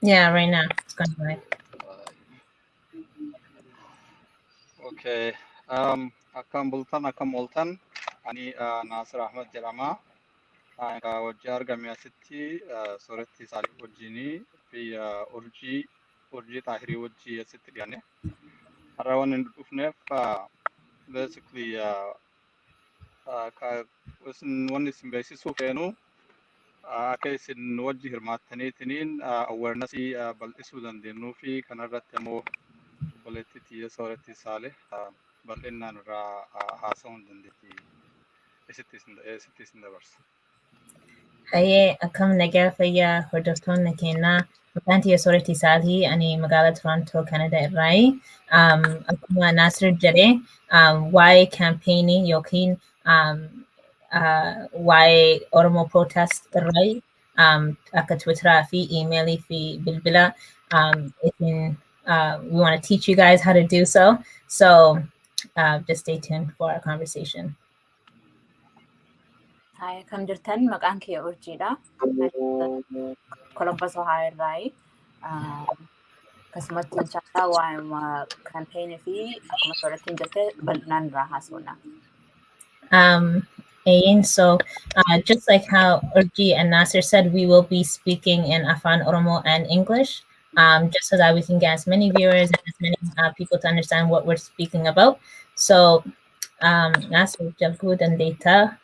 Yeah, right now it's going live. Okay. Akkam bultan akkam ooltan. Ani Naasir Ahmad jedhama. Egaa wajji argame asitti sooretti Saalih wajjinii fi urjii Xaahirii wajjii asitti dhiyaanne. Har'a waan hin dhufneef basically wanni isin beeksisuu feenu akka isin wajji hirmaattaniitiniin awarenessii bal'isuu dandeenyuu fi kanarratti immoo obboleettii tiyya sooretti Saalih bal'inaan irraa haasa'uu hin dandeetti. Isitti isin dabarsa. Hayyee akkam nagaa fayyaa hordoftoonni keenyaa maqaan kiyya Sooretti Saalih ani magaalaa Torontoo Kanada irraayi. Akkuma Naasir jedhee waa'ee kaampeenii yookiin waa'ee Oromoo Protest irraayi akka Twitteraa fi iimeelii fi bilbila we want to teach you guys how to do so. So just stay tuned for our conversation. Hi, akkam jirtan maqaan kiyya Urjiidha. Columbus Ohio irraayi. Akkasumatti inshaallah waa'ee kaampeenii fi akkuma soorattiin jette bal'inaan irraa haasofna. And so just like how Urji and Nasir said, we will be speaking in Afan Oromo and English, just so that we can get as many viewers and as many people to understand what we're speaking about. So Nasir, Jalgud and Data,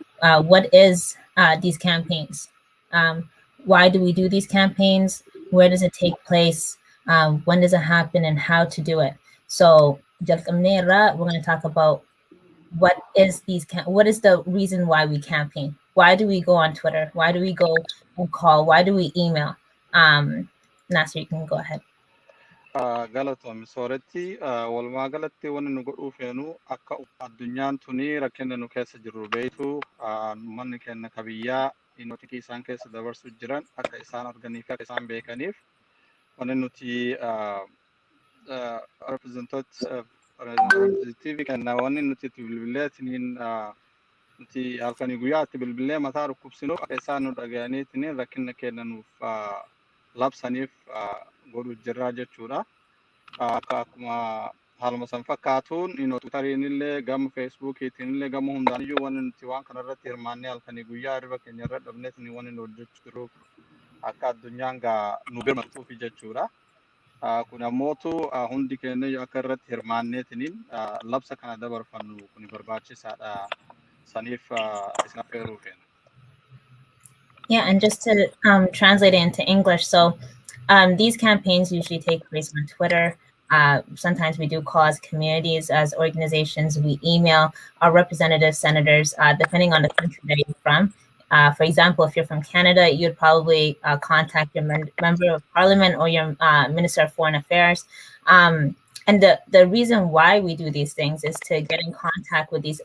what is these campaigns? Why do we do these campaigns? Where does it take place? When does it happen and how to do it? So Jalkamnera, we're going to talk about what is the reason why we campaign? Why do we go on Twitter? Why do we go and call? Why do we email? Nasir, you can go ahead. Galatoom sooretti walumaa galatti wanni nu godhuu feenu akka addunyaan tuni rakkina nu keessa jirru beektu manni keenya kabiyyaa inootikii isaan keessa dabarsu jiran akka isaan arganii fi akka isaan beekaniif wanni nuti representative kenna wanni nuti itti bilbileetiniin nuti halkanii guyyaa itti bilbilee mataa dhukkubsinuuf akka isaan nu dhaga'aniitiniin rakkina keenya nuuf labsaniif godhu jirraa jechuudha. Akkuma haaluma san fakkaatuun Twittariin illee gama Feesbuukiitiin illee gama hundaaniyyuu wanni nuti waan kanarratti hirmaannee halkanii guyyaa hirriba keenya irra dhabneetiin wanni nu hojjechuu jiruuf akka addunyaan nu birmatuufi jechuudha. Kun ammootu hundi keenya akka irratti hirmaanneetiin labsa kana dabarfannu kun barbaachisaadha saniif isin affeeruu feena. Yeah, and just to translate it into English, so these campaigns usually take place on Twitter. Sometimes we do cause communities as organizations. We email our representatives, senators, depending on the country that you're from. For example, if you're from Canada, you'd probably contact your member of parliament or your minister of foreign affairs. And the reason why we do these things is to get in contact with these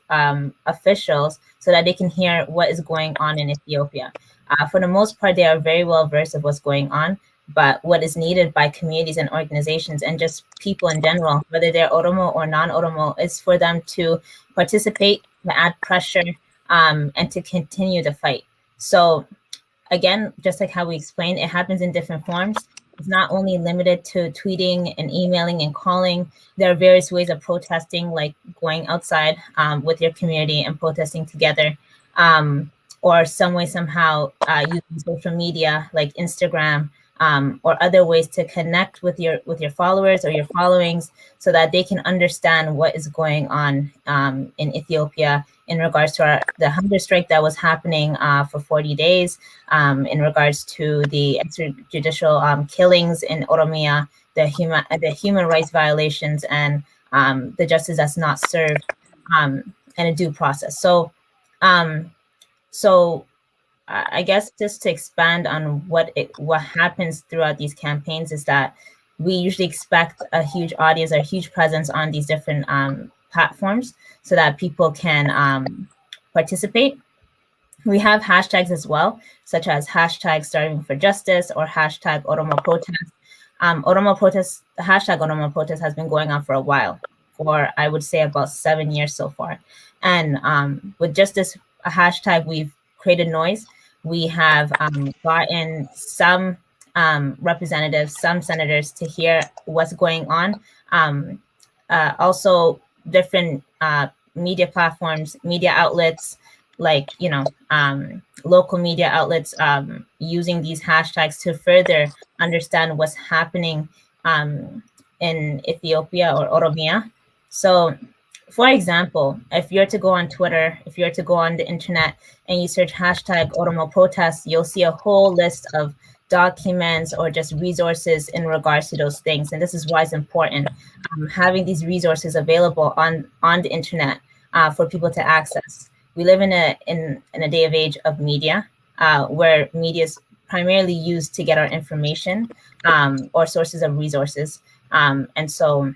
officials so that they can hear what is going on in Ethiopia. For the most part, they are very well versed of what's going on. But what is needed by communities and organizations and just people in general, whether they're Oromo or non-Oromo, is for them to participate, to add pressure, and to continue the fight. So again, just like how we explained, it happens in different forms. It's not only limited to tweeting and emailing and calling. There are various ways of protesting, like going outside with your community and protesting together, or some way, somehow using social media like Instagram, or other ways to connect with your followers or your followings so that they can understand what is going on in Ethiopia in regards to the hunger strike that was happening for 40 days, in regards to the extrajudicial killings in Oromia, the human rights violations, and the justice that's not served, and a due process. So I guess just to expand on what happens throughout these campaigns is that we usually expect a huge audience or a huge presence on these different platforms so that people can participate. We have hashtags as well, such as hashtag Starving for Justice or hashtag Oromo Protest. Hashtag Oromo Protest has been going on for a while, for I would say about 7 years so far. And with just this hashtag, we've created noise. We have gotten some representatives, some senators, to hear what's going on. Also, different media platforms, media outlets, like local media outlets using these hashtags to further understand what's happening in Ethiopia or Oromia. So, for example, if you're to go on Twitter, if you're to go on the internet and you search hashtag Oromo protests, you'll see a whole list of documents or just resources in regards to those things. And this is why it's important having these resources available on the internet for people to access. We live in a day of age of media, where media is primarily used to get our information or sources of resources. And so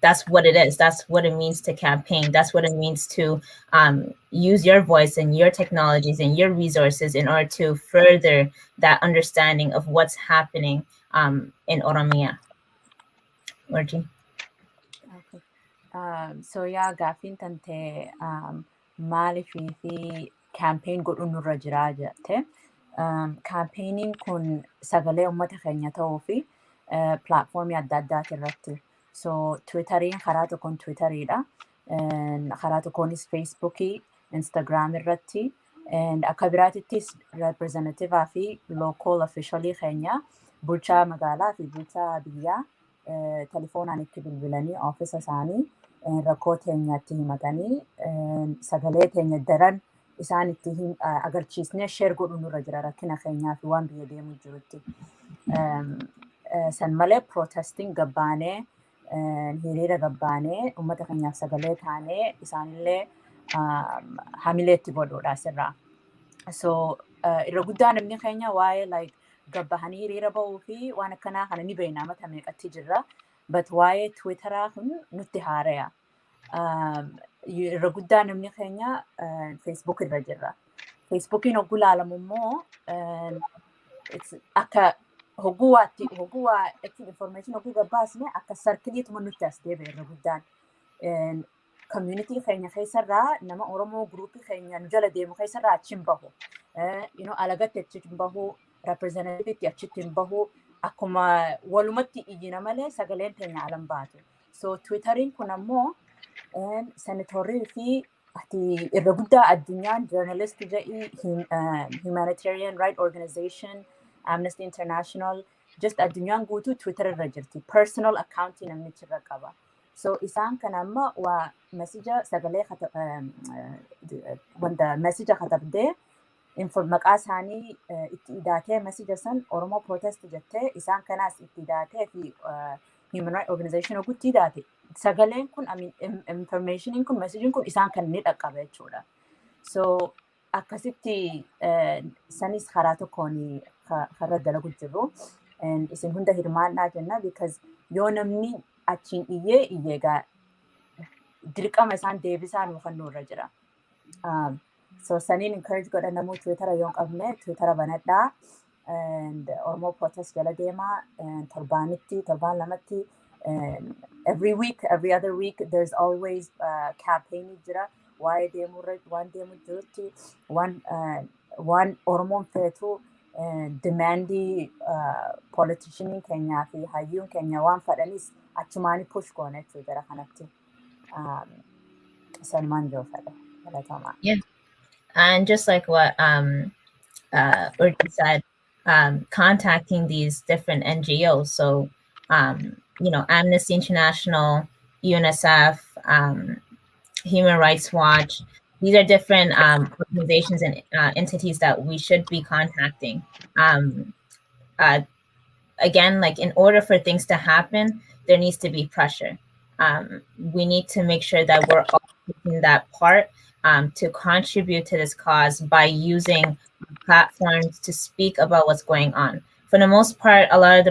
that's what it is. That's what it means to campaign. That's what it means to use your voice and your technologies and your resources in order to further that understanding of what's happening in Oromia. Orji. Okay. So yeah, gaaffiin tante maalifii fi campaign godhuun nurra jiraa jette. Campaigniin kun sagalee uummata keenya ta'uu fi platformii adda addaati irratti. So Twitteriin karaa tokkoon Twitteriidha. Karaa tokkoonis Facebookii, Instagram irratti. Akka biraatittis representativaa fi local officialii keenya bulchaa magaalaa fi bulchaa biyyaa telefoonaan itti bilbilanii oofisa isaanii rakkoo teenyatti himatanii sagalee teenya daran isaan itti agarsiisnee sheer godhuun nurra jira rakkina keenyaa fi waan biyya deemuu jirutti. San malee protestiin gabbaanee hiriira gabbaanee uummata keenyaaf sagalee taanee isaanillee hamilee itti godhuudha asirraa. So irra guddaa namni keenya waa'ee like gabbahanii hiriira ba'uu fi waan akkanaa kana ni beekna mata meeqatti jirra. But waa'ee Twitteraa kun nutti haare'a. Irra guddaa namni keenya Facebook irra jirra. Facebookiin hogguu ilaalamu immoo akka hogguu waa information hogguu gabbaasne akka sarkiliituma nutti as deebi'e irra guddaan. Community keenya keessarraa nama Oromoo groupii keenya nu jala deemu keessarraa achiin bahu. Alagatti achiin bahu, representative achitti hin bahu. Akkuma walumatti iyyina malee sagaleen teenya alan baatu. So Twitteriin kun ammoo senatorrii fi irra guddaa addunyaan journalist jedhii humanitarian right organization, Amnesty International, just addunyaan guutuu Twitter irra jirti. Personal accountii namnichi irra qaba. So isaan kan amma waa messenger sagalee wanda messenger katabdee maqaa isaanii itti idaatee messenger san Oromoo protest jettee isaan kanaas itti idaatee fi human rights organization ogutti idaate. Sagaleen kun informationiin kun messaging kun isaan kan ni dhaqqaba jechuudha. So akkasitti sanis karaa tokkoon karra dalagu jiru. Isin hunda hirmaannaa jenna because yoo namni achiin iyyeegaa dirqama isaan deebisaan mukannoo irra jira. So saniin encourage godha namuu Twitter yoon qabne Twitter banadhaa and Oromoo protest jala deemaa torbaan lamatti every week, every other week there's always campaign jira waa'ee waan deemuu jirutti waan Oromoon feetu demandii politicianiin keenyaa fi hayyuun keenya waan fadhanis achumaanii push goone jira kanatti. Salmaan joo fedha. Yeah. And just like what Urji said, contacting these different NGOs. So, Amnesty International, UNICEF, Human Rights Watch, these are different organizations and entities that we should be contacting. Again, like in order for things to happen, there needs to be pressure. We need to make sure that we're all taking that part to contribute to this cause by using platforms to speak about what's going on. For the most part, a lot of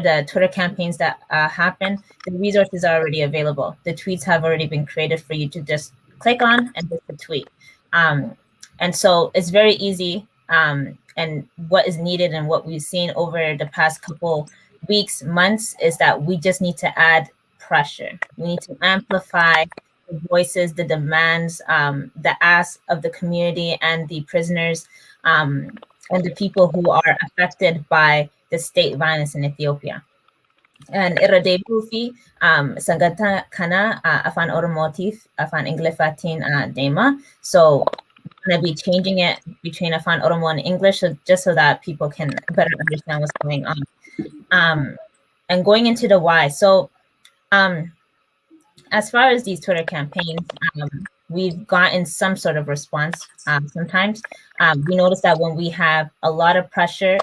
the Twitter campaigns that happen, the resources are already available. The tweets have already been created for you to just click on and just tweet. And so it's very easy. And what is needed and what we've seen over the past couple weeks, months, is that we just need to add pressure. We need to amplify the voices, the demands, the asks of the community and the prisoners and the people who are affected by the state violence in Ethiopia. And irra deebi'uu fi sagantaa kana afaan Oromootiif afaan Ingiliffaatiin deema. So I'm going to be changing it between afaan Oromo and English just so that people can better understand what's going on. And going into the why. So as far as these Twitter campaigns, we've gotten some sort of response sometimes. We notice that when we have a lot of pressure,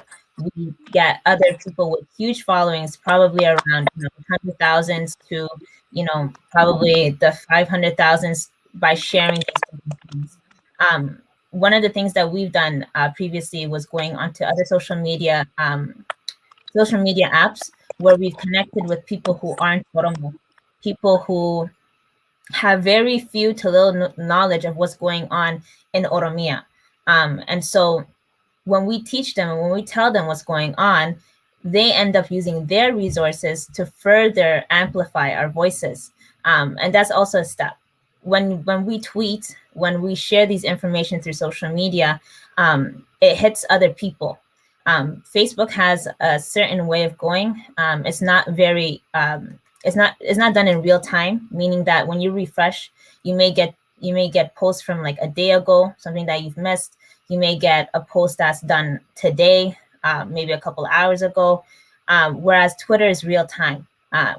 we get other people with huge followings, probably around 100,000 to probably the 500,000 by sharing these things. One of the things that we've done previously was going onto other social media apps where we've connected with people who aren't Oromo, people who have very few to little knowledge of what's going on in Oromia. And so when we teach them and when we tell them what's going on, they end up using their resources to further amplify our voices. And that's also a step. When we tweet, when we share these information through social media, it hits other people. Facebook has a certain way of going. It's not very it's not done in real time, meaning that when you refresh, you may get posts from like a day ago, something that you've missed. You may get a post that's done today, maybe a couple hours ago. Whereas Twitter is real time.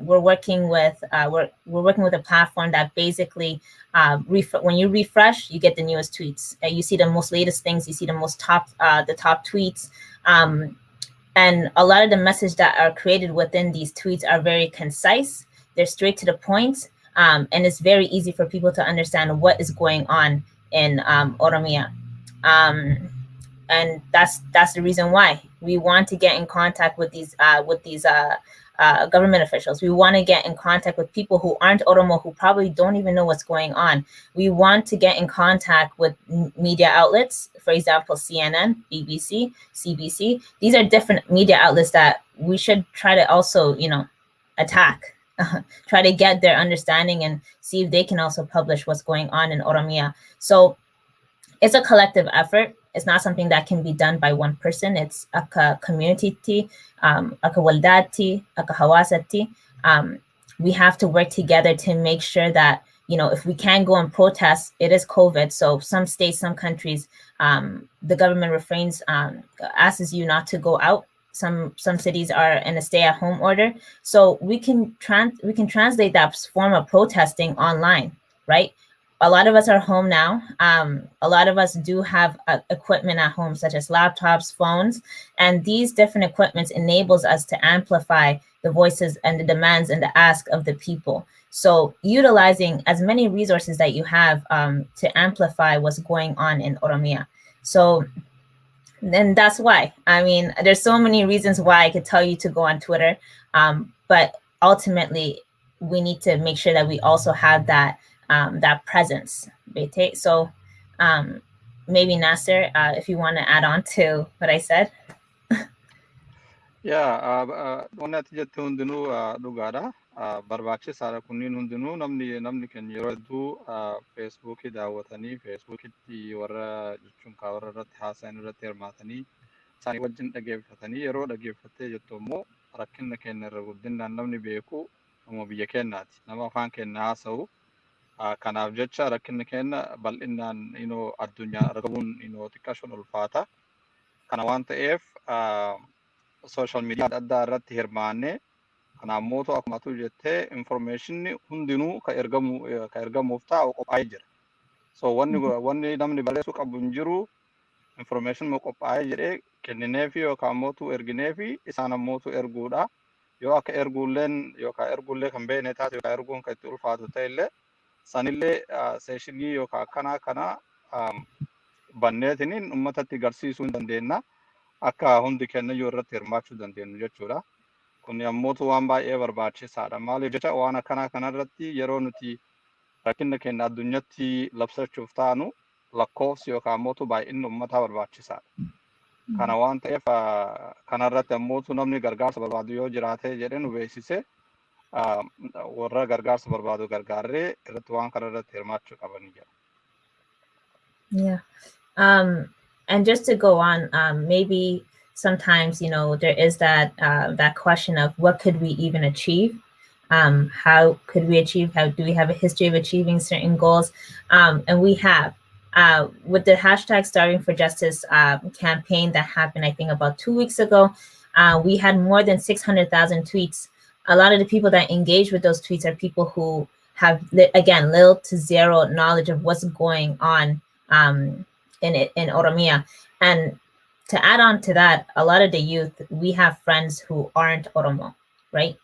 We're working with a platform that basically when you refresh, you get the newest tweets. You see the most latest things. You see the top tweets. And a lot of the messages that are created within these tweets are very concise. They're straight to the point. And it's very easy for people to understand what is going on in Oromia. And that's the reason why we want to get in contact with these government officials. We want to get in contact with people who aren't Oromo, who probably don't even know what's going on. We want to get in contact with media outlets, for example, CNN, BBC, CBC. These are different media outlets that we should try to also, attack, try to get their understanding and see if they can also publish what's going on in Oromia. So it's a collective effort. It's not something that can be done by one person. It's a community, a waldati, a hawasati. We have to work together to make sure that, if we can go and protest, it is COVID. So some states, some countries, the government refrains, asks you not to go out. Some cities are in a stay-at-home order. So we can translate that form of protesting online, right? A lot of us are home now. A lot of us do have equipment at home, such as laptops, phones, and these different equipments enables us to amplify the voices and the demands and the ask of the people. So utilizing as many resources that you have to amplify what's going on in Oromia. So then that's why. I mean, there's so many reasons why I could tell you to go on Twitter, but ultimately we need to make sure that we also have that presence. So maybe Nasser, if you want to add on to what I said. Wanni ati jette hundinuu dhugaadha. Barbaachisaadha kunniin hundinuu namni keenya yeroo hedduu feesbuukii daawwatanii feesbuukitti warra jechuun warra irratti haasa'an irratti hirmaatanii isaanii wajjin dhageeffatanii yeroo dhageeffattee jettu immoo rakkina keenya irra guddinaan namni beeku nama biyya keenyaati. Nama afaan keenya haasa'u. Kanaaf jecha rakkinni keenya bal'inaan addunyaa argamuun xiqqaashoon ulfaata. Kana waan ta'eef social media adda irratti hirmaannee kanaaf mootu akkuma atu jettee information hundinuu ka ergamuuf ta'u qophaa'ee jira. So wanni namni barreessuu qabu hin jiru information mo qophaa'ee jedhee kennineefi yookaan mootu ergineefi isaan ammootu erguudha. Yoo akka erguullee kan beekne taate yookaan erguun kan itti ulfaatu ta'ellee sanillee seeshinii yookaan kana banneetiniin uummatatti agarsiisuu hin dandeenya. Akka hundi keenya yoo irratti hirmaachuu dandeenyu jechuudha. Kun ammootu waan baay'ee barbaachisaadha. Maaliif jecha waan akkanaa kanarratti yeroo nuti rakkina keenya addunyaatti labsachuuf taanu lakkoofsi yookaan ammootu baay'inni uummataa barbaachisaadha. Kana waan ta'eef kanarratti ammootu namni gargaarsa barbaadu yoo jiraate jedhee nu beeksise warra gargaarsa barbaadu gargaarree irratti waan kanarratti hirmaachuu qabanii jira. Yeah. And just to go on, maybe sometimes, you know, there is that that question of what could we even achieve? How could we achieve? How do we have a history of achieving certain goals? And we have. With the hashtag Starving for Justice campaign that happened, I think about 2 weeks ago, we had more than 600,000 tweets. A lot of the people that engage with those tweets are people who have, again, little to zero knowledge of what's going on in Oromia. And to add on to that, a lot of the youth, we have friends who aren't Oromo, right?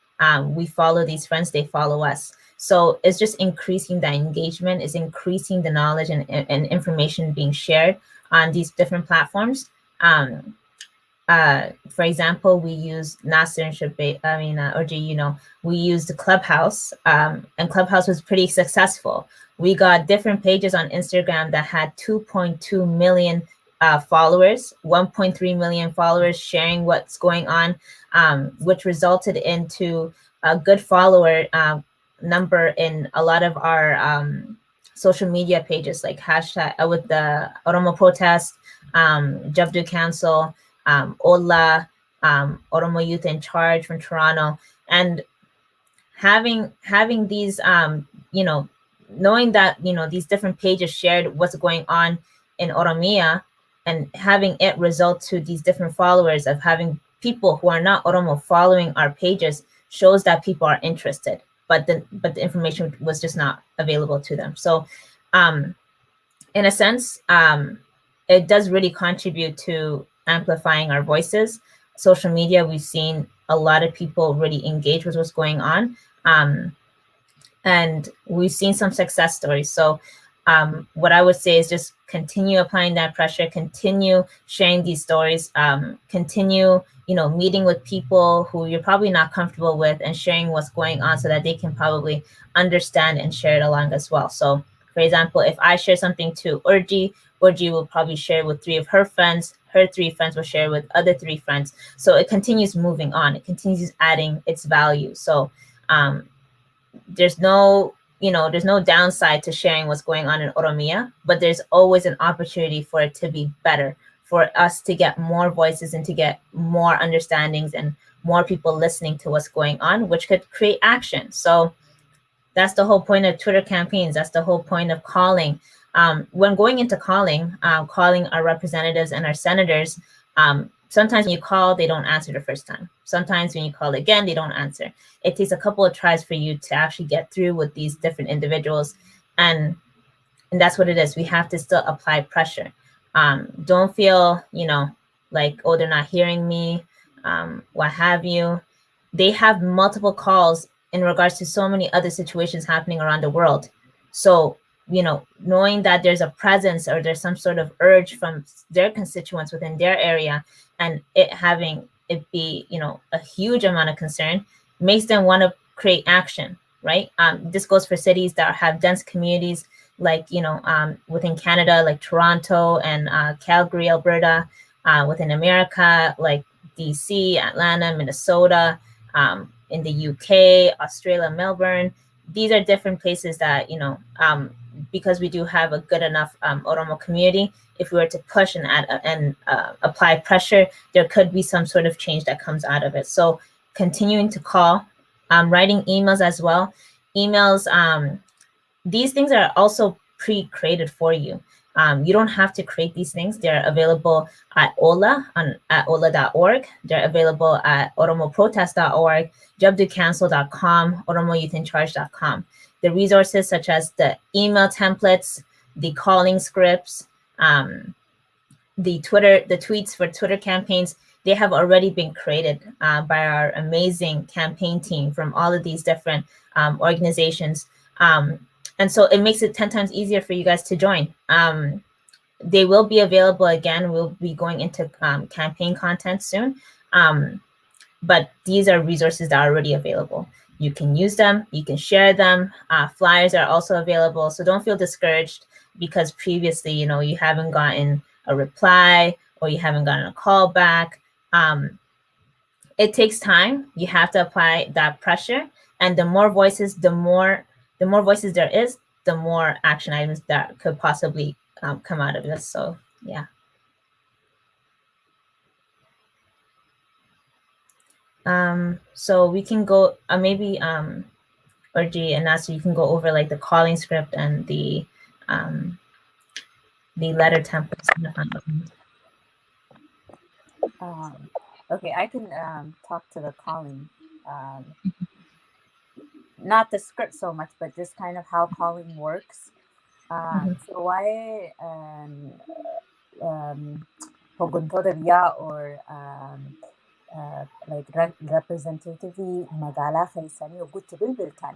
We follow these friends, they follow us. So it's just increasing the engagement, it's increasing the knowledge and information being shared on these different platforms. For example, we use Nasser and Shabbat, Orji, you know, we used the Clubhouse, and Clubhouse was pretty successful. We got different pages on Instagram that had 2.2 million followers, 1.3 million followers sharing what's going on, which resulted into a good follower number in a lot of our social media pages, like hashtag with the Oromo protest, Jabdu Council, Ola, Oromo Youth in Charge from Toronto, and having these, you know, knowing that, you know, these different pages shared what's going on in Oromia, and having it result to these different followers of having people who are not Oromo following our pages shows that people are interested, but the information was just not available to them. So in a sense, it does really contribute to amplifying our voices. Social media, we've seen a lot of people really engage with what's going on. And we've seen some success stories. So what I would say is just continue applying that pressure, continue sharing these stories, continue, you know, meeting with people who you're probably not comfortable with and sharing what's going on so that they can probably understand and share it along as well. So for example, if I share something to Urji will probably share with 3 of her friends, her 3 friends will share with other 3 friends. So it continues moving on, it continues adding its value. So there's no, you know, there's no downside to sharing what's going on in Oromia, but there's always an opportunity for it to be better, for us to get more voices and to get more understandings and more people listening to what's going on, which could create action. So that's the whole point of Twitter campaigns. That's the whole point of calling. When going into calling our representatives and our senators, sometimes when you call, they don't answer the first time. Sometimes when you call again, they don't answer. It takes a couple of tries for you to actually get through with these different individuals. And that's what it is. We have to still apply pressure. Don't feel, you know, like, oh, they're not hearing me, what have you. They have multiple calls in regards to so many other situations happening around the world. So, you know, knowing that there's a presence or there's some sort of urge from their constituents within their area, and it having it be, you know, a huge amount of concern makes them want to create action, right? This goes for cities that have dense communities, like, you know, within Canada, like Toronto and Calgary, Alberta, within America, like DC, Atlanta, Minnesota, in the UK, Australia, Melbourne. These are different places that, you know, because we do have a good enough Oromo community, if we were to push and apply pressure, there could be some sort of change that comes out of it. So continuing to call, writing emails as well. Emails, these things are also pre-created for you. You don't have to create these things. They're available at OLA, at ola.org. They're available at oromoprotest.org, jabducouncil.com, oromoyouthincharge.com. The resources such as the email templates, the calling scripts, the tweets for Twitter campaigns, they have already been created by our amazing campaign team from all of these different organizations. And so it makes it 10 times easier for you guys to join. They will be available again. We'll be going into campaign content soon. But these are resources that are already available. You can use them, you can share them. Flyers are also available. So don't feel discouraged because previously, you know, you haven't gotten a reply or you haven't gotten a call back. It takes time. You have to apply that pressure. And the more voices, the more voices there is, the more action items that could possibly come out of this. So, yeah. So we can go maybe Orji and Nasu, you can go over like the calling script and the letter templates in the front end. Okay, I can talk to the calling. Not the script so much, but just kind of how calling works. So why hooggantoota biyyaa or like representative magaalaa keessanii yoggutti bilbiltan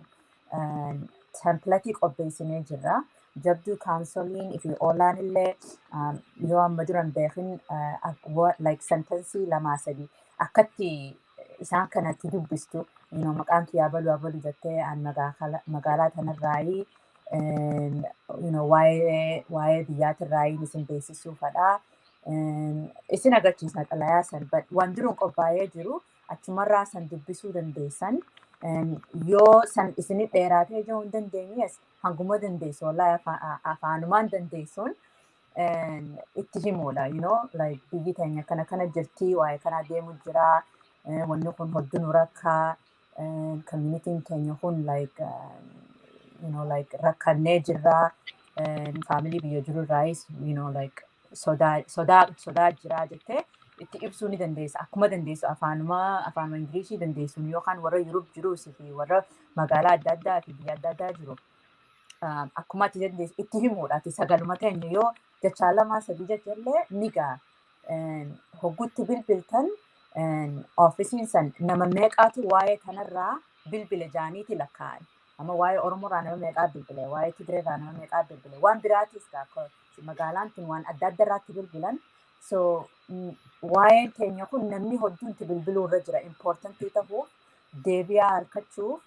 templatii qopheessinee jirra. Jabduu kaansoliin ifi oolaan illee yoo amma duran beekin like sentensii lamaa sadii akkatti isaan kanatti dubbistu maqaan kiyyaa baluu jettee an magaalaa tanarraayii waa'ee biyyaatirraayii isin beeksisuufadha. Isin agarsiisa xalayaa san waan duruun qophaa'ee jiru achumarraa san dubbisuu dandeessan. Yoo san isinit dheeraatee jiruu hin dandeenyes hanguma dandeessu wallahi afaanumaan dandeessuun itti himuudha. Like biyyi teenya kana jirti waa'ee kana deemu jira. Wanni kun hodduu rakkaa communitiin keenya kun like rakkannee jirra. Family biyya jirurraayis like sodaa jira jettee itti ibsuu ni dandeessa. Akkuma dandeessu afaanuma Ingilishii dandeessuun yookaan warra Yurub jirus fi warra magaalaa adda addaa fi biyya adda addaa jiru. Akkuma ati dandeessu itti himuudha. Ati sagaluma teenya yoo jechaa lamaa sadii jechallee ni ga'a. Hoggutti bilbiltan oofisiin san nama meeqaatu waa'ee kanarraa bilbile jaaniiti lakkaa'an. Amma waa'ee Oromoorraa nama meeqaa bilbile, waa'ee Tigreerraa nama meeqaa bilbile, waan biraatis magaalaan kun waan adda addaarraatti bilbilan. So waa'een keenya kun namni hodduutti bilbiluu irra jira. Importantii ta'uuf deebi'aa harkachuuf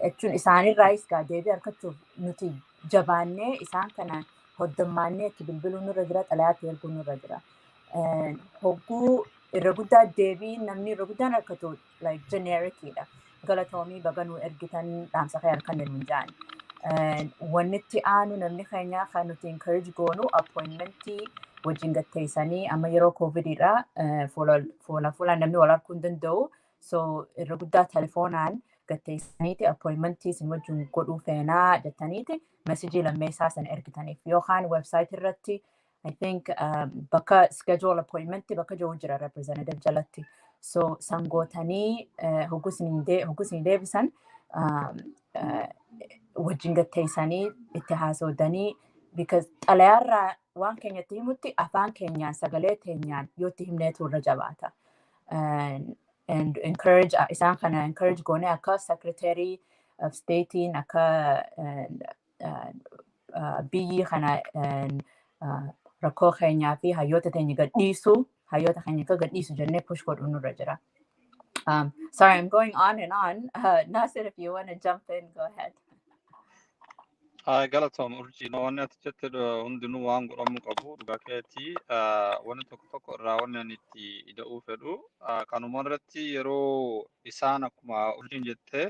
jechuun isaanirraayis deebi'aa harkachuuf nuti jabaannee isaan kana hoddammaannee itti bilbiluun irra jira. Xalayaatti erguun irra jira. Hogguu irra guddaa deebii namni irra guddaan harkatu like generikiidha. Galatoomii baganuu ergitan dhaamsa kee harkan hin jaan. Wanni itti aanu namni keenya kan nuti encourage goonu appointmentii wajjin gatteessanii amma yeroo covididha fuula namni wal arguu hin danda'u. So irra guddaa telefoonaan gatteessaniiti appointmentii isin wajjin godhuu feenaa jettaniiti mesejii lammeessaa san ergitaniif yookaan website irratti I think bakka schedule appointment bakka jiru jira representative jalatti. So sangootanii hoggusin deebisan wajjin gatteessanii itti haasawdanii because xalayaarraa waan keenyatti himutti afaan keenyaan sagalee teenyaan yoo itti himneetu irra jabaata. And encourage isaan kana encourage goone akka secretary of statein akka biyyi kana rakkoo keenyaa fi hayyoota keenya gadhiisu jennee push godhuun irra jira. Sorry, I'm going on and on. Nasir, if you want to jump in, go ahead. Galatoom Urjii wanni ati jette hundinuu waan godhamuu qabu dhugaa keetii wanni tokko irraa wanni ani itti ida'uu fedhu kanuma irratti yeroo isaan akkuma Urjiin jettee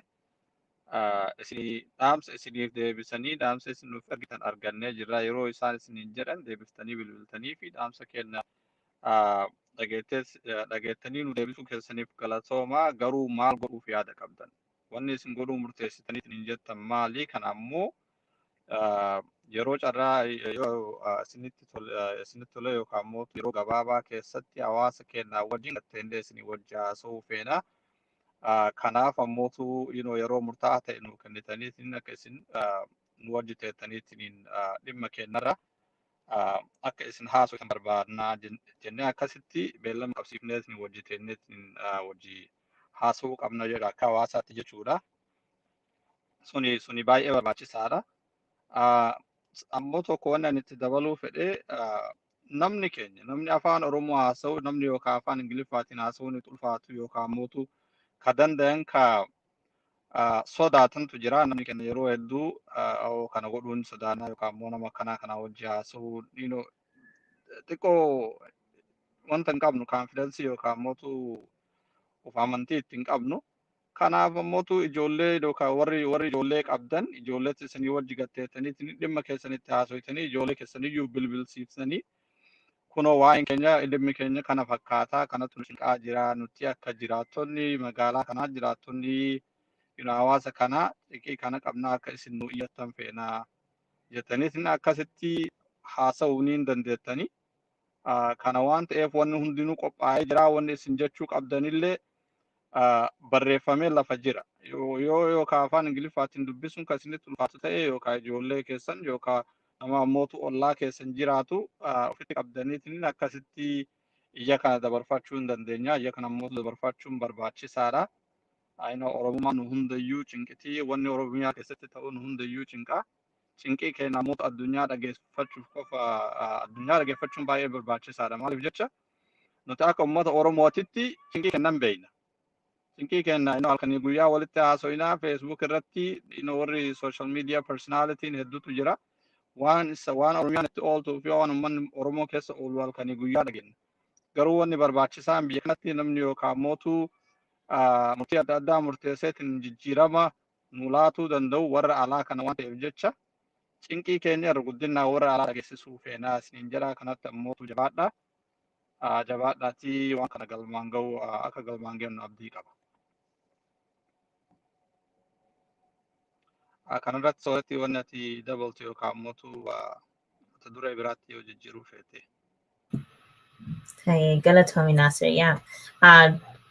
dhaamsa isiniif deebisanii dhaamsa isin nuuf ergitan argannee jirra yeroo isaan isiniin jedhan deebiftanii bilbiltanii fi dhaamsa kenna dhageettanii nu deebisuu keessaniif galatoomaa garuu maal godhuuf yaada qabdan wanni isin godhuu murteessitanii isiniin jettan maali kana ammoo yeroo carraa isinitti tole yookaan immoo yeroo gabaabaa keessatti hawaasa kennaa wajjin gatteenlee isinii wajji haasa'uu feena. Kanaaf ammootu yeroo murtaa'aa ta'e nu kennitaniitiin akka isin nu wajji teettaniitiin dhimma kennarra akka isin haasoftan barbaadnaa jennee akkasitti beellama qabsiifneetiin wajji teenneetiin wajji haasa'uu qabna jedha akka hawaasaatti jechuudha. Suni baay'ee barbaachisaadha. Ammoo tokko wanni ani itti dabaluu fedhee namni afaan Oromoo haasa'u namni yookaan afaan Ingiliffaatiin haasa'uun itti ulfaatu yookaan mootu ka danda'an ka sodaatantu jira namni kenna yeroo hedduu kana godhuun sodaanaa yookaan immoo nama kana wajji haasa'uu xiqqoo wanta hin qabnu kaanfidensii yookaan mootu of amantii itti hin qabnu. Kanaaf ammootu ijoollee yookaan warri ijoollee qabdan ijoollee isinii wajji gatteettanii dhimma keessanitti haasofitanii ijoollee keessaniyyuu bilbilsiisanii kunoo waa'een keenya dhimmi keenya kana fakkaataa kanatu nu cinqaa jira nuti akka jiraattonni magaalaa kanaa jiraattonni hawaasa kanaa xiqqii kana qabnaa akka isin nu iyyattan feenaa jettaniitiin akkasitti haasa'uu ni dandeettanii. Kana waan ta'eef wanni hundinuu qophaa'ee jira wanni isin jechuu qabdanillee barreeffamee lafa jira. Yookaan afaan Ingiliffaatiin dubbisuun kan isinitti ulfaatu ta'e yookaan ijoollee keessan yookaan nama ammootu ollaa keessan jiraatu ofitti qabdaniitiin akkasitti iyya kana dabarfachuu hin dandeenya. Iyya kana ammootu dabarfachuun barbaachisaadha. Ayina Oromummaa nu hundayyuu cinqitii wanni Oromiyaa keessatti ta'u nu hundayyuu cinqaa. Cinqii keenya namoota addunyaa dhageeffachuuf qofa addunyaa dhageeffachuun baay'ee barbaachisaadha. Maaliif jecha nuti akka uummata Oromootitti cinqii kennan beeyna. Cinqii keenya halkanii guyyaa walitti haasoinaa Facebook irratti warri social media personalitiin hedduutu jira. Waan Oromiyaan itti ooltuu fi waan uummanni Oromoo keessa oolu halkanii guyyaa dhageenya. Garuu wanni barbaachisaan biyya kanatti namni yookaan mootuu murtii adda addaa murteesseetiin jijjiirama nu laatuu danda'u warra alaa kana waan ta'eef jecha cinqii keenya irra guddinaa warra alaa dhageessisuu feenaa isiniin jedha kanatti ammootu jabaadha. Jabaadhaatii waan kana galmaan ga'u akka galmaan geennu abdii qaba. Kanarratti soorratti wanni ati dabaltu yookaan ammootu mata duree biraatti yoo jijjiiruu feete. Hey, Galatomi Nasser, yeah.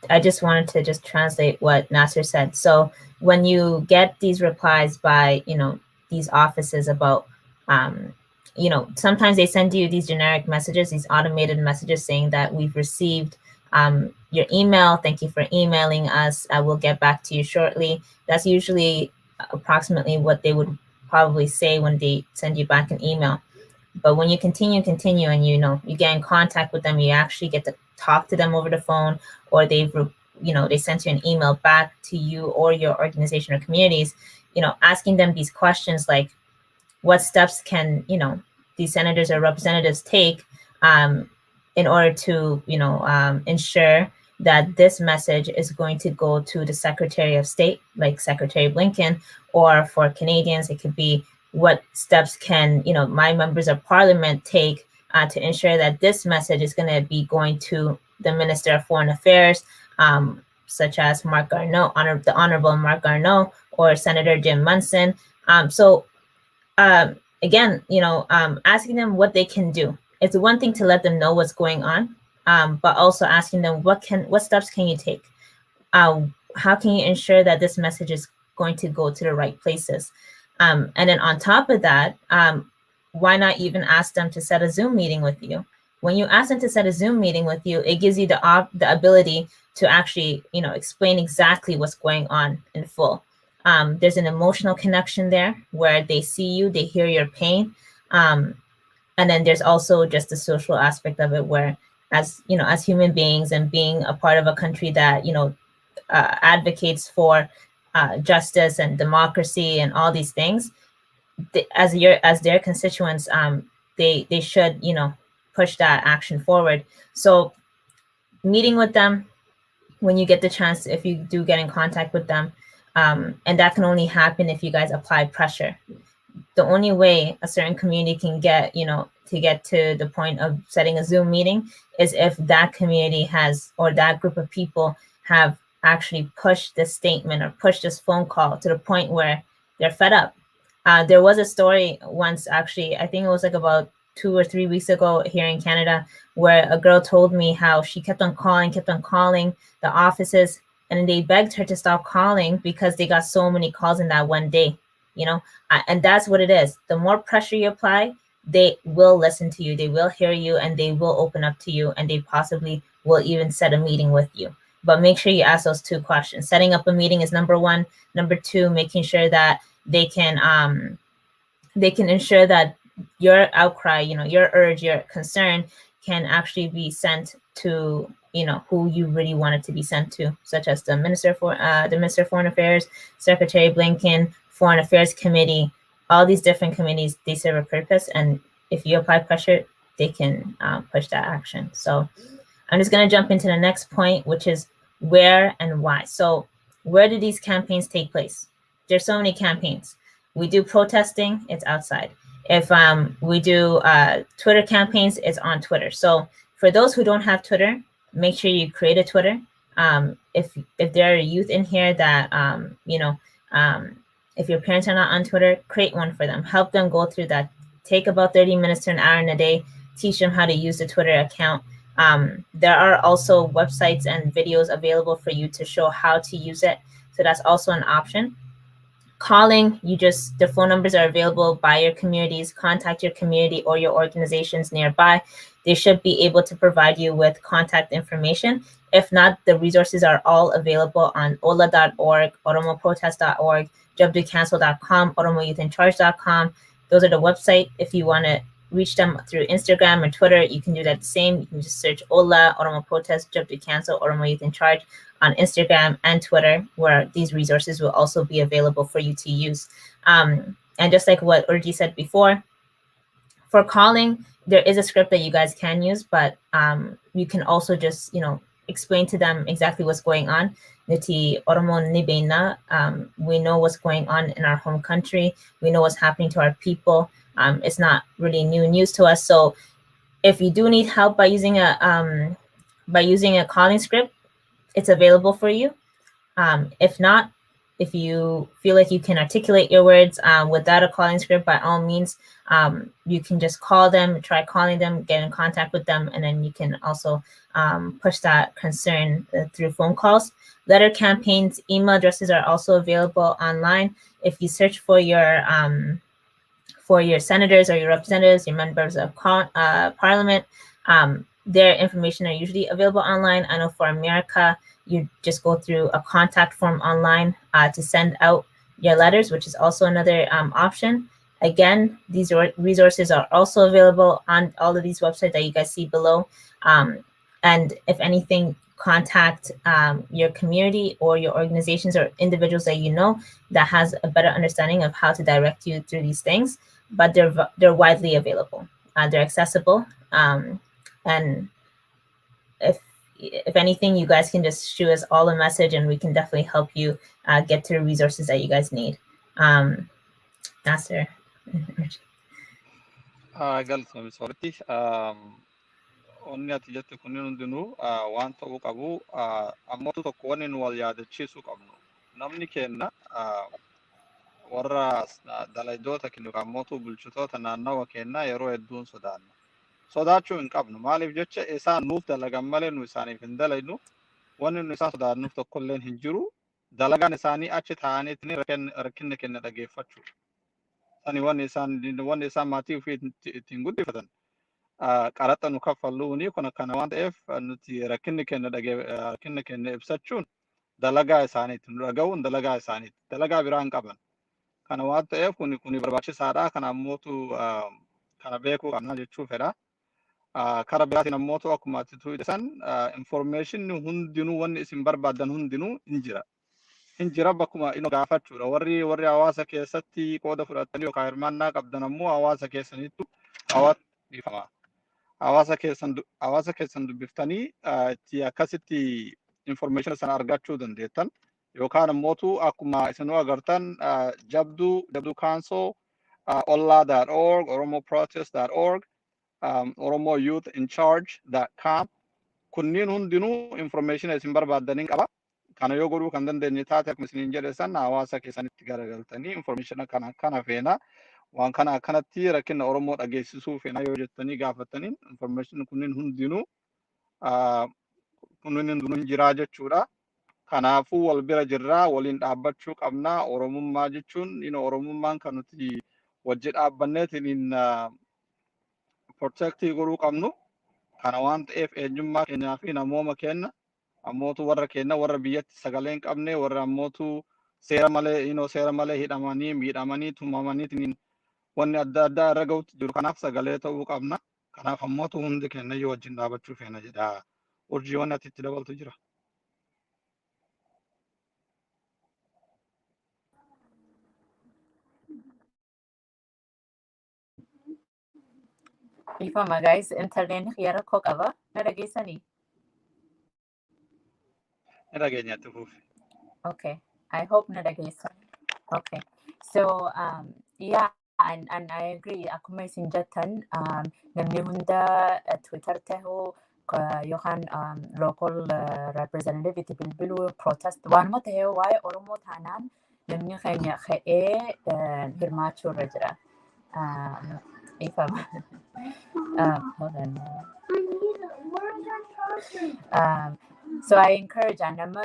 I just wanted to just translate what Nasser said. So when you get these replies by, these offices about, sometimes they send you these generic messages, these automated messages saying that we've received your email. Thank you for emailing us. I will get back to you shortly. That's usually approximately what they would probably say when they send you back an email. But when you continue and you get in contact with them, you actually get to talk to them over the phone, or they sent you an email back to you or your organization or communities, asking them these questions like, what steps can, these senators or representatives take in order to, ensure that this message is going to go to the Secretary of State, like Secretary Blinken, or for Canadians, it could be, what steps can my members of parliament take to ensure that this message is going to be going to the Minister of Foreign Affairs, such as Mark Garneau, the Honorable Mark Garneau, or Senator Jim Munson. Again, asking them what they can do. It's one thing to let them know what's going on, but also asking them what steps can you take? How can you ensure that this message is going to go to the right places? And then on top of that, why not even ask them to set a Zoom meeting with you? When you ask them to set a Zoom meeting with you, it gives you the ability to actually, explain exactly what's going on in full. There's an emotional connection there where they see you, they hear your pain. And then there's also just the social aspect of it where, as human beings and being a part of a country that, advocates for justice and democracy and all these things, as their constituents, they should push that action forward. So meeting with them when you get the chance, if you do get in contact with them, and that can only happen if you guys apply pressure. The only way a certain community can get to get to the point of setting a Zoom meeting is if that community has, or that group of people have actually pushed this statement or pushed this phone call to the point where they're fed up. There was a story once, actually, I think it was like about 2 or 3 weeks ago here in Canada, where a girl told me how she kept on calling the offices, and they begged her to stop calling because they got so many calls in that one day, and that's what it is. The more pressure you apply, they will listen to you, they will hear you, and they will open up to you, and they possibly will even set a meeting with you. But make sure you ask those 2 questions. Setting up a meeting is number 1. Number 2, making sure that they can ensure that your outcry, your urge, your concern can actually be sent to, who you really want it to be sent to, such as the Minister of Foreign Affairs, Secretary Blinken, Foreign Affairs Committee. All these different committees, they serve a purpose, and if you apply pressure, they can push that action. So I'm just going to jump into the next point, which is where and why. So where do these campaigns take place? There's so many campaigns. We do protesting, it's outside. If we do Twitter campaigns, it's on Twitter. So for those who don't have Twitter, make sure you create a Twitter. If there are youth in here that if your parents are not on Twitter, create one for them. Help them go through that. Take about 30 minutes to an hour in a day. Teach them how to use the Twitter account. There are also websites and videos available for you to show how to use it. So that's also an option. Calling, the phone numbers are available by your communities. Contact your community or your organizations nearby. They should be able to provide you with contact information. If not, the resources are all available on ola.org, oromoprotest.org, jobdocancel.com, oromoyouthincharge.com. Those are the website. If you want to reach them through Instagram or Twitter, you can do that the same. You can just search Ola, Oromo Protest, Job to Cancel, Oromo Youth in Charge on Instagram and Twitter, where these resources will also be available for you to use. And just like what Urji said before, for calling, there is a script that you guys can use, but you can also just, explain to them exactly what's going on. We know what's going on in our home country. We know what's happening to our people. It's not really new news to us. So if you do need help by using a calling script, it's available for you. If not, if you feel like you can articulate your words without a calling script, by all means, you can just call them, try calling them, get in contact with them, and then you can also push that concern through phone calls. Letter campaigns, email addresses are also available online. If you search for your senators or your representatives, your members of parliament, their information are usually available online. I know for America, you just go through a contact form online to send out your letters, which is also another option. Again, these resources are also available on all of these websites that you guys see below. And if anything, contact your community or your organizations or individuals that you know that has a better understanding of how to direct you through these things. But they're widely available. They're accessible. And if anything, you guys can just shoot us all a message and we can definitely help you get to the resources that you guys need. Nasser. Galatoomii soorratti onni ati jette kunniin hundinuu waan ta'uu qabu. Ammoo tokko wanni nu wal yaadachiisuu qabnu namni kenna warra dalaydoota kennu ammoo bulchitoota naannawa kennaa yeroo hedduun sodaanna. Sodaachuu hin qabnu. Maaliif jecha isaan nuuf dalagan malee nu isaaniif hin dalaynu. Wanni nu isaan sodaannuuf tokkollee hin jiru. Dalagaan isaanii achi taa'aniitiin rakkinna kenna dhageeffachuu. Sani wanni isaan maatii ofii ittiin guddifatan. Qaraxa nu kaffalluuni kun akkana waan ta'eef nuti rakkinni kenna ibsachuun dalagaa isaaniitti nu dhaga'uun dalagaa isaaniitti. Dalagaa biraa hin qaban. Kana waan ta'eef kuni barbaachisaadha. Kana ammootu kana beekuu qabna jechuu fedha. Kara biraatiin ammootu akkuma ati tuu'isan information hundinuu wanni isin barbaadan hundinuu hin jira bakkuma ino gaafachuudha. Warri hawaasa keessatti qooda fudhatanii yookaan hirmaannaa qabdan ammoo hawaasa keessanittu dhiifama. Hawaasa keessan dubbiftanii itti akkasitti information sana argachuu dandeettan. Yookaan ammootu akkuma isinuu agartan jabduu council ola.org oromoprotest.org oromoyouthincharge.com kunniin hundinuu information isin barbaadaniin qaba. Kana yoo godhuu kan dandeenye taate akkuma isiniin jedhe san hawaasa keessanitti garagaltanii information kana feena waan kana akkanatti rakkina Oromoo dhageessisuu feena yoo jettanii gaafataniin information kunniin hundinuu jiraa jechuudha. Kanaafuu wal bira jirraa waliin dhaabbachuu qabnaa. Oromummaa jechuun oromummaan kan nuti wajji dhaabbanneetiin protectii godhuu qabnu. Kana waan ta'eef eenyummaa keenyaa fi namooma kenna ammootu warra kenna warra biyyatti sagalee hin qabne warra ammootu seera malee hidhamanii miidhamanii tumamanii wanni adda addaa irra ga'utti jiru. Kanaaf sagalee ta'uu qabna. Kanaaf ammootu hundi kenna yoo wajjin dhaabachuu feena jedha. Urjii wanni ati itti dabaltu jira. Ifama guys, internet yara koo qaba. Na dhageessanii? Na dhageenyatti fuufi. Okay. I hope na dhageessan. Okay. So yeah, and I agree. Akkuma isin jettan namni hunda Twitter tahuu yookaan local representative itti bilbiluu protest waanuma tahee waa'ee Oromoo taanaan namni keenya ka'ee hirmaachuu irra jira. Ifama. Hold on. So I encourage nama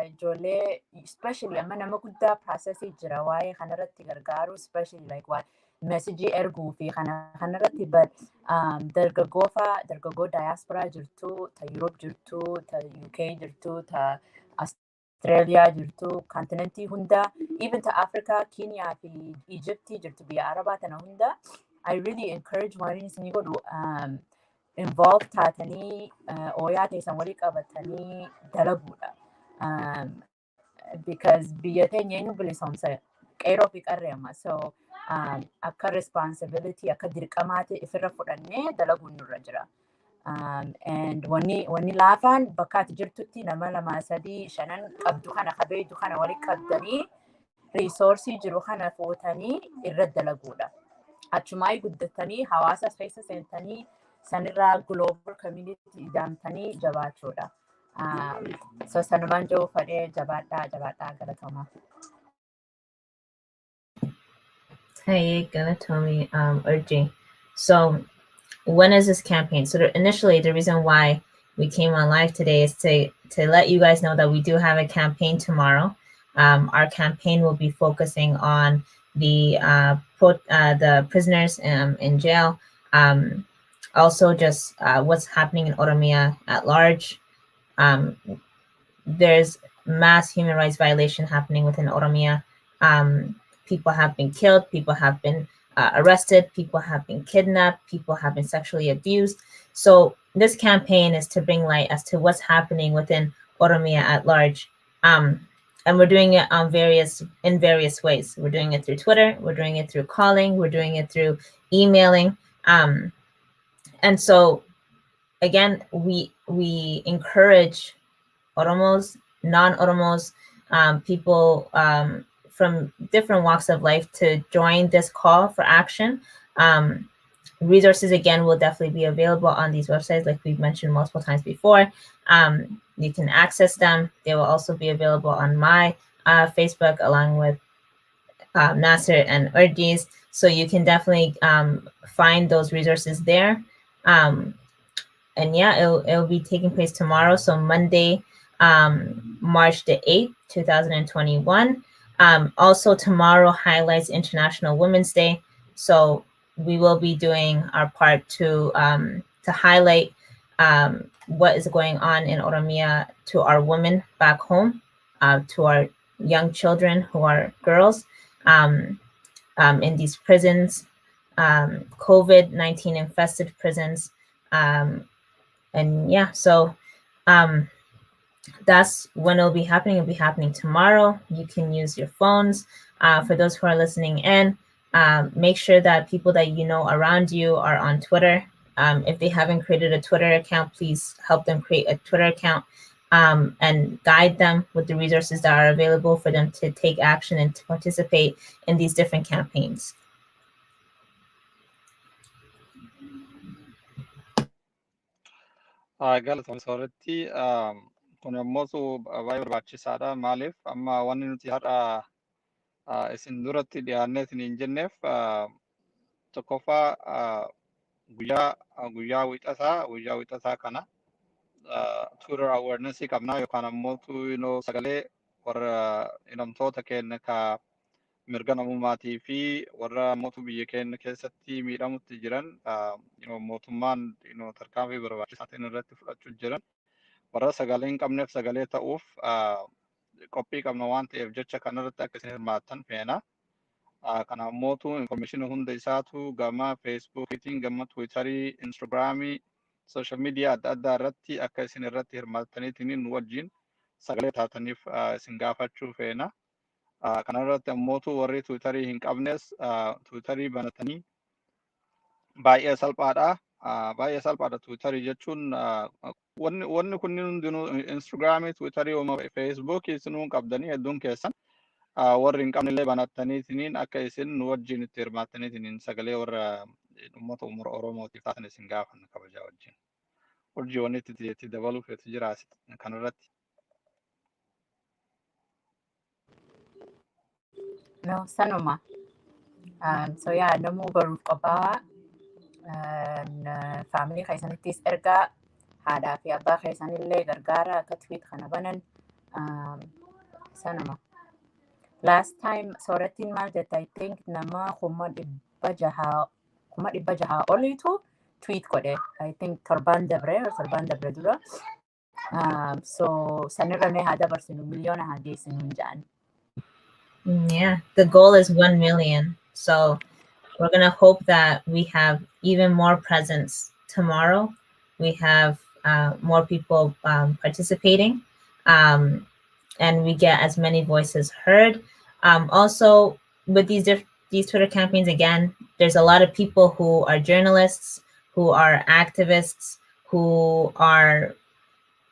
ijoollee especially amma nama guddaa processii jira waa'ee kanarratti gargaaru especially like what message erguu fi kanarratti but dargaggoo diaspora jirtu ta Europe jirtu ta UK jirtu ta Australia jirtu continentii hunda even ta Africa Kenya fi Egypt jirtu biyya Arabaa tana hunda I really encourage waan isin godhu involved taatanii ooyaa teessan walii qabatanii dalaguudha. Because biyya teenya eenyu bilisoomsa qeeroo fi qarreema. So akka responsibility akka dirqamaati ifirra fudhannee dalaguun nurra jira. And wanni laafaan bakka ati jirtutti nama 2 3 5 qabdu kana qabeetu kana walii qabdanii reesoorsii jiru kana fuutanii irra dalaguudha. Achumaa guddatanii hawaasa keessa seentanii sanirraa global community ijaamtanii jabaachuudha. So sanumaan jiru fadhee jabaadhaa galatooma. Hey, Galatomi, Urji. So when is this campaign? So initially, the reason why we came on live today is to let you guys know that we do have a campaign tomorrow. Our campaign will be focusing on the prisoners in jail. Also just what's happening in Oromia at large. There's mass human rights violation happening within Oromia. People have been killed, people have been arrested, people have been kidnapped, people have been sexually abused. So this campaign is to bring light as to what's happening within Oromia at large. And we're doing it in various ways. We're doing it through Twitter, we're doing it through calling, we're doing it through emailing. And so again, we encourage Oromos, non-Oromos, people from different walks of life to join this call for action. Resources, again, will definitely be available on these websites, like we've mentioned multiple times before. You can access them. They will also be available on my Facebook, along with Nasser and Urji's. So you can definitely find those resources there. And yeah, it'll be taking place tomorrow. So Monday, March the 8th, 2021. Also tomorrow highlights International Women's Day. So we will be doing our part to highlight what is going on in Oromia to our women back home, to our young children who are girls in these prisons, COVID-19 infested prisons. And yeah, so that's when it'll be happening. It'll be happening tomorrow. You can use your phones. For those who are listening in, make sure that people that you know around you are on Twitter. If they haven't created a Twitter account, please help them create a Twitter account and guide them with the resources that are available for them to take action and to participate in these different campaigns. Galatoomii sooretti kun ammoo baay'ee barbaachisaadha. Maaliif amma wanni nuti har'a isin duratti dhiyaannee hin jenneef tokkoffaa guyyaa wixataa kana Twitter awareness qabnaa yookaan ammoo sagalee warra hidhamtoota keenya ka mirga namummaatii fi warra mootu biyya keenya keessatti miidhamutti jiran mootummaan tarkaanfii barbaachisaa ta'e irratti fudhachuu jiran warra sagalee hin qabneef sagalee ta'uuf qophii qabna waan ta'eef jecha kanarratti akka isin hirmaattan feena. Kanaaf mootu information hunda isaatu gama Facebookiitiin, gama Twitterii, Instagramii, social media adda addaa irratti akka isin irratti hirmaattaniitiin nu wajjin sagalee taataniif isin gaafachuu feena. Kanarratti ammootu warri Twitterii hin qabnes Twitterii banatanii baay'ee salphaadha. Baay'ee salphaadha Twitterii jechuun wanni kunniin hundinuu Instagramii, Twitterii, Facebookii isinuu qabdanii hedduun keessan warri hin qabnellee banattaniitiniin akka isin nu wajjin itti hirmaattaniitiniin sagalee warra uummata Oromootiif taatan isin gaafanna kabajaa wajjin. Urjii wanni itti dabaluu feetu jira kanarratti. No, sanuma. So yeah, namuu baruuf qophaa'aa. Family keessanittis ergaa haadhaa fi abbaa keessanillee gargaara akka tweet kana banan. Sanuma. Last time soorattiin maal jette I think nama 600,000 oliitu tweet godhe. I think torban dabre dura. So sanirra mee haa dabarsinu miliyoona haa geessinu hin jedhan. Yeah, the goal is 1 million. So we're going to hope that we have even more presence tomorrow. We have more people participating, and we get as many voices heard. Also, with these Twitter campaigns, again, there's a lot of people who are journalists, who are activists, who are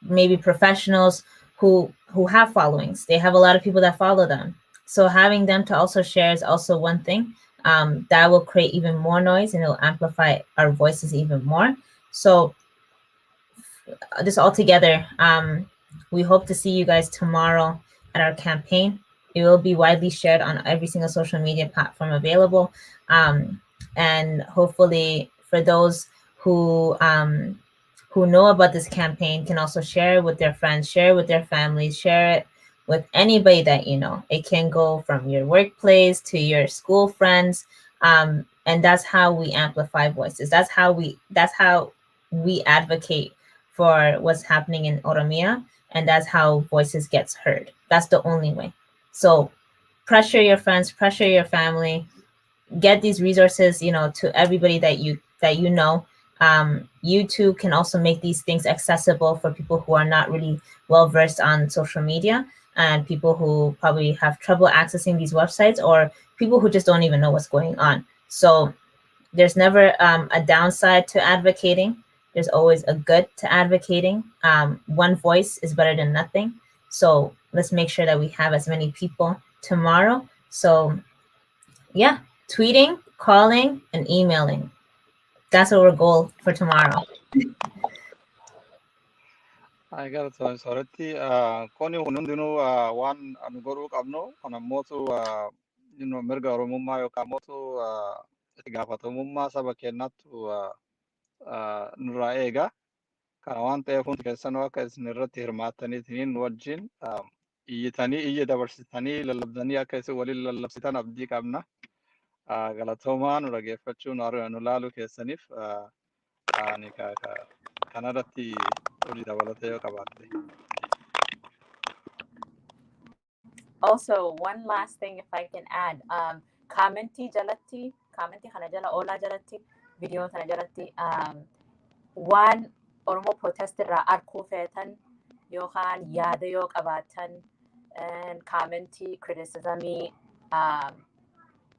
maybe professionals, who have followings. They have a lot of people that follow them. So having them to also share is also one thing that will create even more noise, and it will amplify our voices even more. So this all together, we hope to see you guys tomorrow at our campaign. It will be widely shared on every single social media platform available. And hopefully for those who know about this campaign can also share it with their friends, share it with their families, share it with anybody that you know. It can go from your workplace to your school friends. And that's how we amplify voices. That's how we advocate for what's happening in Oromia. And that's how voices gets heard. That's the only way. So pressure your friends, pressure your family, get these resources, you know, to everybody that you know. You too can also make these things accessible for people who are not really well versed on social media, and people who probably have trouble accessing these websites, or people who just don't even know what's going on. So there's never a downside to advocating. There's always a good to advocating. One voice is better than nothing. So let's make sure that we have as many people tomorrow. So yeah, tweeting, calling, and emailing. That's our goal for tomorrow. I got it. Sorry, Koni hundinuu waan anu godhuu qabnu kan ammootu mirga Oromummaa yookaan ammootu itti gaafatamummaa saba keenyaattu nurraa eega. Kana waan ta'eef hundi keessanuu akka isin irratti hirmaattaniitiin wajjin iyyitanii iyya dabarsitanii lallabdanii akka isin waliin lallabsitan abdii qabna. Galatoomaa nu dhageeffachuu nu laaluu keessaniif ani kanarratti hojii dabalatee yoo qabaatte. Also, one last thing if I can add, commenti kana jala oolaa jalatti, video kana jalatti, waan Oromoo protest irraa arkuu feetan yookaan yaada yoo qabaatan, commenti, criticismii,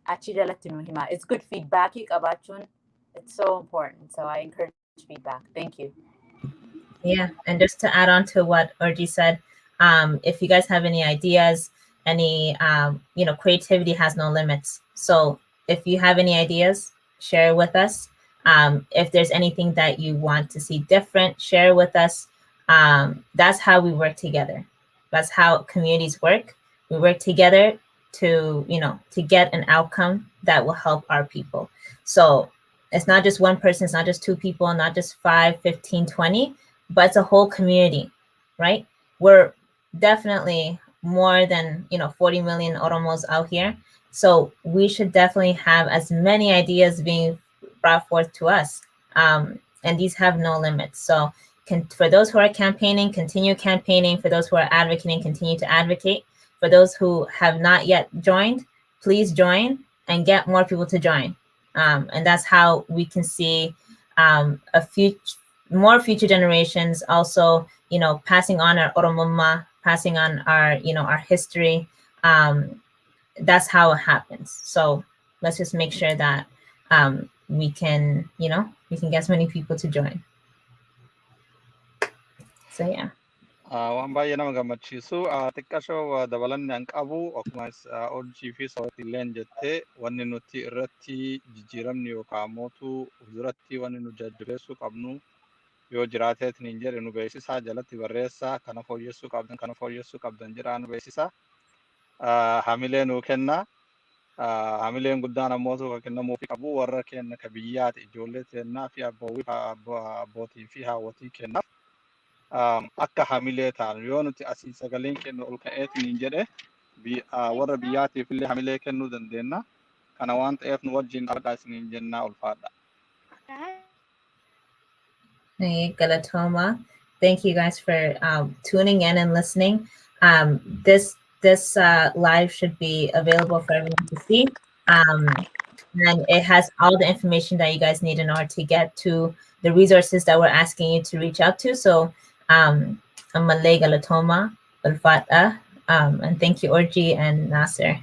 achi jalatti nu hima. It's good feedback qabaachuun. It's so important. So I encourage feedback. Thank you. Yeah, and just to add on to what Urji said, if you guys have any ideas, any creativity has no limits. So if you have any ideas, share with us. If there's anything that you want to see different, share with us. That's how we work together. That's how communities work. We work together to get an outcome that will help our people. So it's not just one person, it's not just two people, not just 5, 15, 20, but it's a whole community, right? We're definitely more than 40 million Oromos out here. So we should definitely have as many ideas being brought forth to us. And these have no limits. So for those who are campaigning, continue campaigning. For those who are advocating, continue to advocate. For those who have not yet joined, please join and get more people to join. And that's how we can see more future generations also, passing on our Oromumma, passing on our, our history. That's how it happens. So let's just make sure that we can get as many people to join. So yeah. waan baay'ee nama gammachiisu xiqqashoo dabalanni an qabu akkuma hojii fi sabatiillee jettee wanni nuti irratti jijjiiramni yookaan mootu duratti wanni nu jajjabeessuu qabnu yoo jiraateetiin hin jedhe nu beeksisaa jalatti barreessaa kana fooyyessuu qabdan jedhaa nu beeksisaa hamilee nuu kennaa hamileen guddaan ammootu kan kennamuufi qabu warra kenna ka biyyaati ijoollee kennaa fi abbootii fi haawwatii kennaaf akka hamilee ta'an yoo nuti asii sagaleen kennu ol ka'eetiin hin jedhe warra biyyaatiif illee hamilee kennuu dandeenya kana waan ta'eef nu wajjin argaa isiniin jennaa ulfaadha. Hey, Galatoma. Thank you guys for tuning in and listening. This live should be available for everyone to see. And it has all the information that you guys need in order to get to the resources that we're asking you to reach out to. So I'm Malay Galatoma, and thank you, Orji and Nasser.